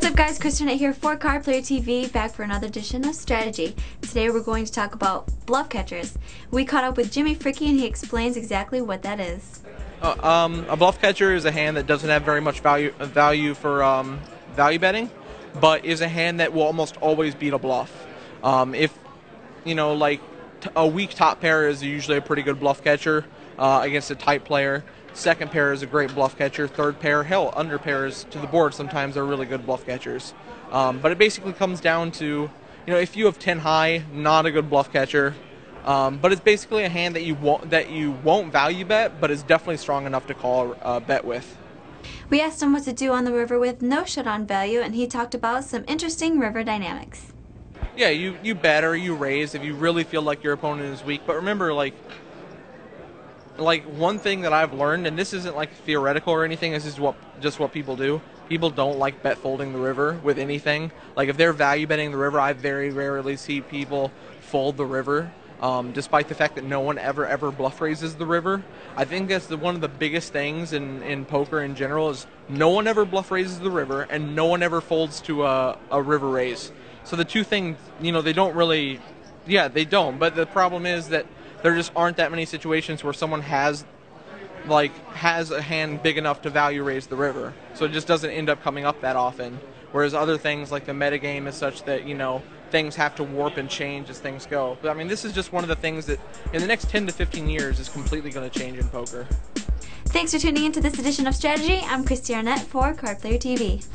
What's up guys, Kristen here for Card Player TV, back for another edition of Strategy. Today we're going to talk about bluff catchers. We caught up with Jimmy Fricke and he explains exactly what that is. A bluff catcher is a hand that doesn't have very much value for value betting, but is a hand that will almost always beat a bluff. If you know, like a weak top pair is usually a pretty good bluff catcher against a tight player. Second pair is a great bluff catcher. Third pair, hell, under pairs to the board sometimes are really good bluff catchers. But it basically comes down to, you know, if you have 10 high, not a good bluff catcher. But it's basically a hand that you won't value bet, but is definitely strong enough to call a bet with. We asked him what to do on the river with no showdown value, and he talked about some interesting river dynamics. Yeah, you bet or you raise if you really feel like your opponent is weak. But remember, like one thing that I've learned, and this isn't like theoretical or anything, this is just what people do. People don't like bet folding the river with anything. Like if they're value betting the river, I very rarely see people fold the river, despite the fact that no one ever bluff raises the river. I think that's one of the biggest things in poker in general is no one ever bluff raises the river and no one ever folds to a river raise. So the two things, you know, they don't really, yeah, they don't. But the problem is that there just aren't that many situations where someone has a hand big enough to value raise the river. So it just doesn't end up coming up that often. Whereas other things like the metagame is such that, you know, things have to warp and change as things go. But I mean, this is just one of the things that in the next 10 to 15 years is completely going to change in poker. Thanks for tuning into this edition of Strategy. I'm Christy Arnett for Card Player TV.